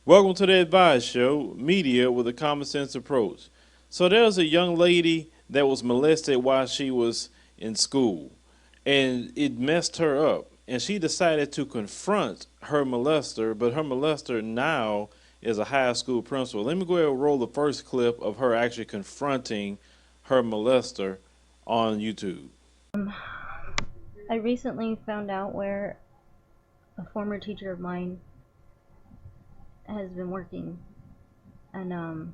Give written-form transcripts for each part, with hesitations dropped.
Welcome to the Advice Show, media with a common sense approach. So there's a young lady that was molested while she was in school, and it messed her up. And she decided to confront her molester, but her molester now is a high school principal. Let me go ahead and roll the first clip of her actually confronting her molester on YouTube. I recently found out where a former teacher of mine has been working, and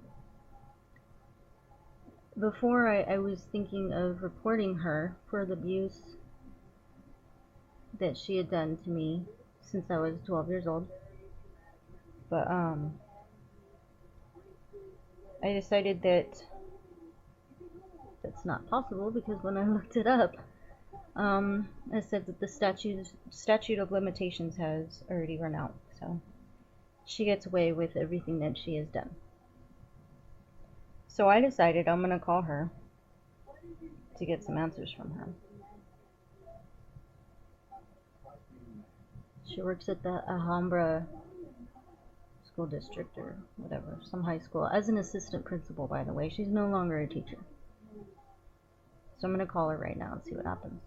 before I was thinking of reporting her for the abuse that she had done to me since I was 12 years old, but I decided that that's not possible because when I looked it up, it said that the statute of limitations has already run out, so she gets away with everything that she has done. So I decided I'm gonna call her to get some answers from her. She works at the Alhambra school district or whatever, some high school, as an assistant principal, by the way. She's no longer a teacher. So I'm gonna call her right now and see what happens.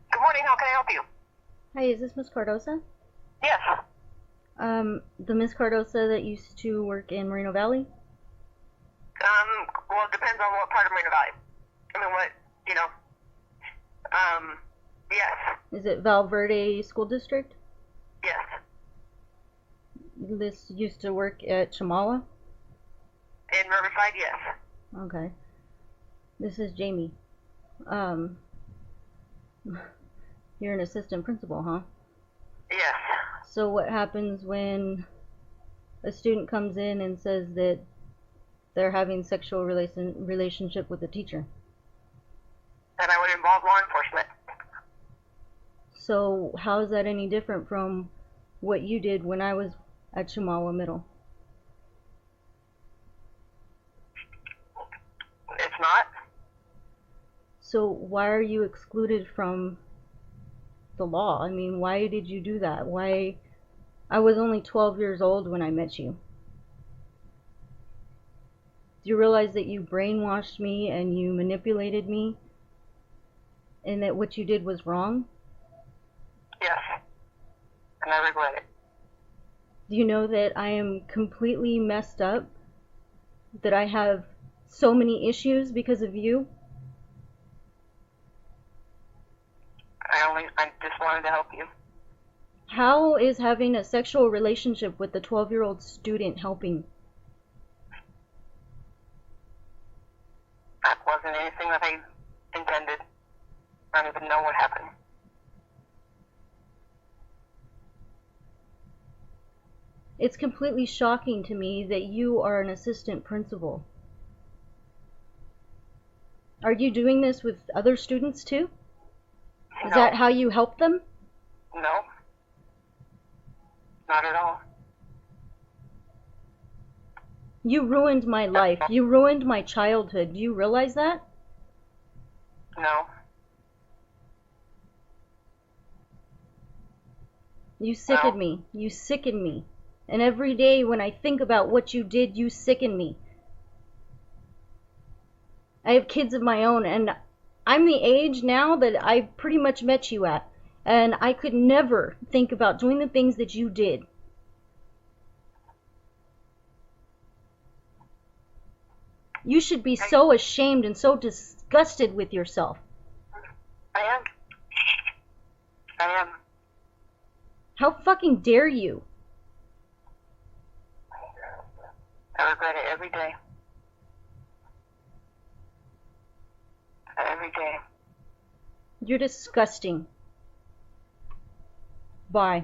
Good morning, how can I help you? Hi, is this Miss Cardosa? Yes. The Miss Cardosa that used to work in Moreno Valley? Well, it depends on what part of Marina Valley. I mean, yes. Is it Val Verde School District? Yes. This used to work at Chamawa? In Riverside, yes. Okay. This is Jamie. You're an assistant principal, huh? Yes. So what happens when a student comes in and says that they're having sexual relationship with a teacher? Then I would involve law enforcement. So how is that any different from what you did when I was at Chamawa Middle? It's not. So why are you excluded from the law? I mean, why did you do that? Why? I was only 12 years old when I met you. Do you realize that you brainwashed me and you manipulated me and that what you did was wrong? Yes. And I regret it. Do you know that I am completely messed up? That I have so many issues because of you? I just wanted to help you. How is having a sexual relationship with a 12-year-old student helping? That wasn't anything that I intended. I don't even know what happened. It's completely shocking to me that you are an assistant principal. Are you doing this with other students too? Is No. that how you help them? No. Not at all. You ruined my life. You ruined my childhood. Do you realize that? No. You sicken me. You sicken me. And every day when I think about what you did, you sicken me. I have kids of my own, and I'm the age now that I pretty much met you at. And I could never think about doing the things that you did. You should be so ashamed and so disgusted with yourself. I am. I am. How fucking dare you? I regret it every day. Every day. You're disgusting. Bye.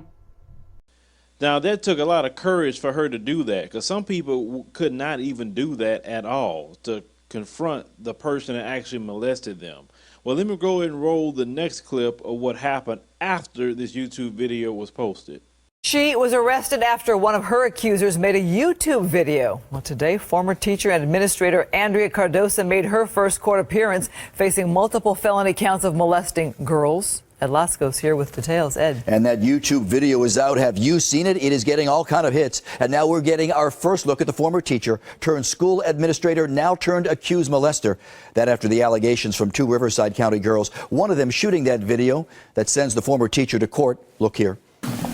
Now, that took a lot of courage for her to do that, because some people could not even do that at all, to confront the person that actually molested them. Well, let me go ahead and roll the next clip of what happened after this YouTube video was posted. She was arrested after one of her accusers made a YouTube video. Well, today, former teacher and administrator Andrea Cardosa made her first court appearance, facing multiple felony counts of molesting girls Ed Lasco's here with details. Ed. And that YouTube video is out. Have you seen it? It is getting all kind of hits. And now we're getting our first look at the former teacher turned school administrator, now turned accused molester. That after the allegations from two Riverside County girls, one of them shooting that video that sends the former teacher to court. Look here.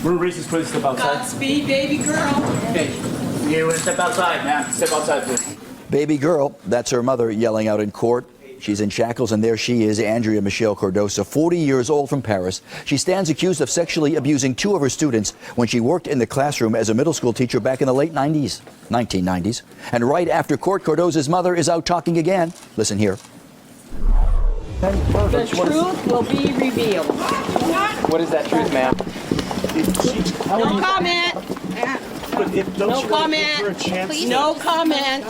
We're racist, please step outside. Godspeed, baby girl. Hey, you want to step outside, ma'am? Step outside, please. Baby girl, that's her mother yelling out in court. She's in shackles, and there she is, Andrea Michelle Cardosa, 40 years old, from Paris. She stands accused of sexually abusing two of her students when she worked in the classroom as a middle school teacher back in the late 1990s. And right after court, Cardosa's mother is out talking again. Listen here. The truth will be revealed. What is that truth, ma'am? No comment. No comment. Please. No comment.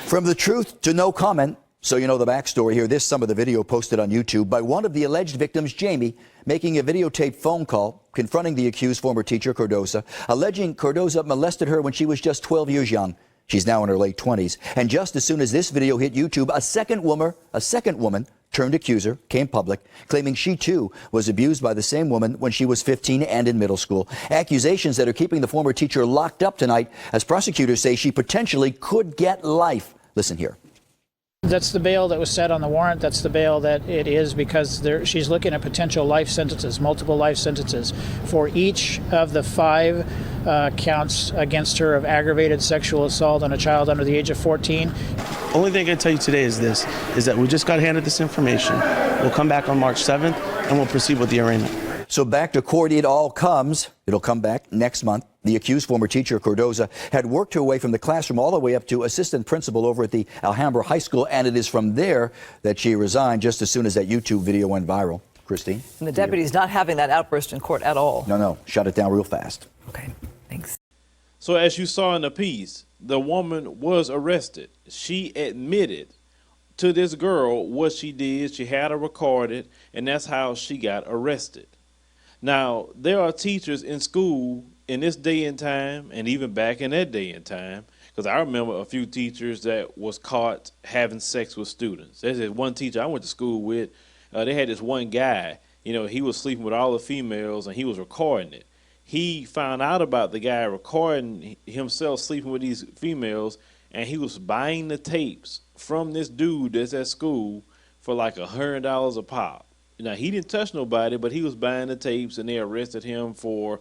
From the truth to no comment. So you know the backstory here. This some of the video posted on YouTube by one of the alleged victims, Jamie, making a videotaped phone call confronting the accused former teacher, Cardosa, alleging Cardosa molested her when she was just 12 years young. She's now in her late 20s. And just as soon as this video hit YouTube, a second woman turned accuser came public, claiming she too was abused by the same woman when she was 15 and in middle school. Accusations that are keeping the former teacher locked up tonight as prosecutors say she potentially could get life. Listen here. That's the bail that was set on the warrant. That's the bail that it is because she's looking at potential life sentences, multiple life sentences for each of the 5 counts against her of aggravated sexual assault on a child under the age of 14. Only thing I can tell you today is this, is that we just got handed this information. We'll come back on March 7th and we'll proceed with the arraignment. So back to court it all comes. It'll come back next month. The accused former teacher, Cardosa, had worked her way from the classroom all the way up to assistant principal over at the Alhambra High School, and it is from there that she resigned just as soon as that YouTube video went viral. Christine? And the deputy's not having that outburst in court at all. No, shut it down real fast. Okay, thanks. So as you saw in the piece, the woman was arrested. She admitted to this girl what she did. She had her recorded, and that's how she got arrested. Now, there are teachers in school in this day and time, and even back in that day and time, because I remember a few teachers that was caught having sex with students. There's this one teacher I went to school with. They had this one guy, he was sleeping with all the females, and he was recording it. He found out about the guy recording himself sleeping with these females, and he was buying the tapes from this dude that's at school for like $100 a pop. Now, he didn't touch nobody, but he was buying the tapes, and they arrested him for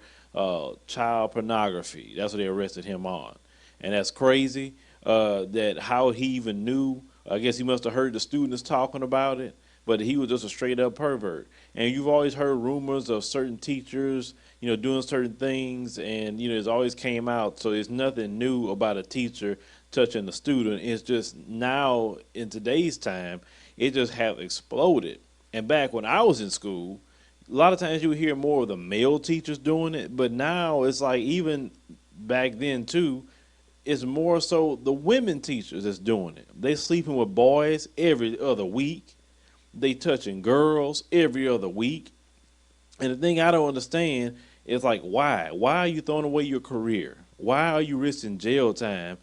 child pornography. That's what they arrested him on. And that's crazy that how he even knew. I guess he must have heard the students talking about it, but he was just a straight-up pervert. And you've always heard rumors of certain teachers, doing certain things, and, it's always came out. So there's nothing new about a teacher touching a student. It's just now, in today's time, it just have exploded. And back when I was in school, a lot of times you would hear more of the male teachers doing it, but now it's like even back then too, it's more so the women teachers that's doing it. They sleeping with boys every other week. They touching girls every other week. And the thing I don't understand is like, why? Why are you throwing away your career? Why are you risking jail time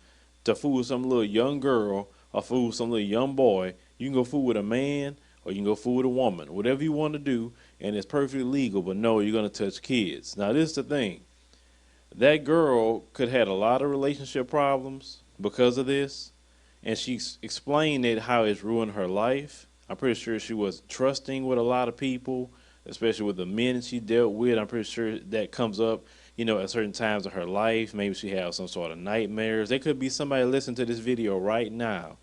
to fool some little young girl or fool some little young boy? You can go fool with a man, or you can go fool with a woman, whatever you want to do, and it's perfectly legal, but no, you're going to touch kids. Now, this is the thing. That girl could have had a lot of relationship problems because of this, and she explained it, how it's ruined her life. I'm pretty sure she was trusting with a lot of people, especially with the men she dealt with. I'm pretty sure that comes up, at certain times of her life. Maybe she has some sort of nightmares. There could be somebody listening to this video right now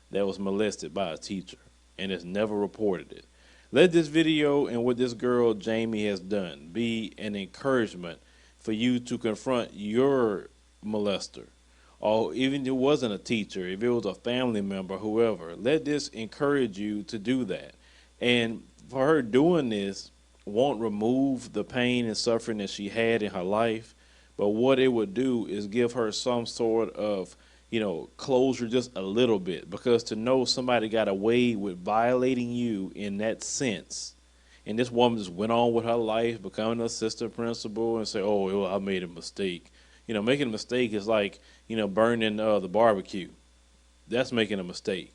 that was molested by a teacher and has never reported it. Let this video and what this girl Jamie has done be an encouragement for you to confront your molester, or even if it wasn't a teacher, if it was a family member, whoever. Let this encourage you to do that. And for her doing this won't remove the pain and suffering that she had in her life, but what it would do is give her some sort of closure, just a little bit, because to know somebody got away with violating you in that sense, and this woman just went on with her life, becoming an assistant principal, and say, oh, well, I made a mistake. Making a mistake is like, burning the barbecue. That's making a mistake.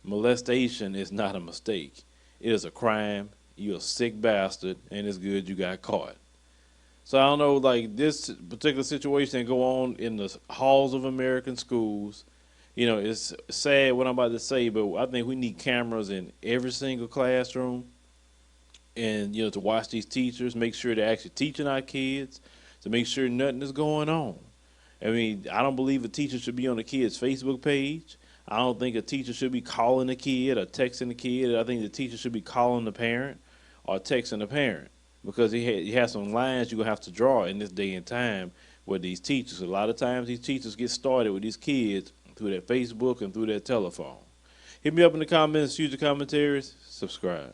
Molestation is not a mistake. It is a crime. you're a sick bastard, and it's good you got caught. So I don't know, like this particular situation that go on in the halls of American schools. You know, it's sad what I'm about to say, but I think we need cameras in every single classroom, and to watch these teachers, make sure they're actually teaching our kids, to make sure nothing is going on. I mean, I don't believe a teacher should be on a kid's Facebook page. I don't think a teacher should be calling the kid or texting the kid. I think the teacher should be calling the parent or texting the parent, because he has some lines you're going to have to draw in this day and time with these teachers. A lot of times these teachers get started with these kids through their Facebook and through their telephone. Hit me up in the comments, use the commentaries, subscribe.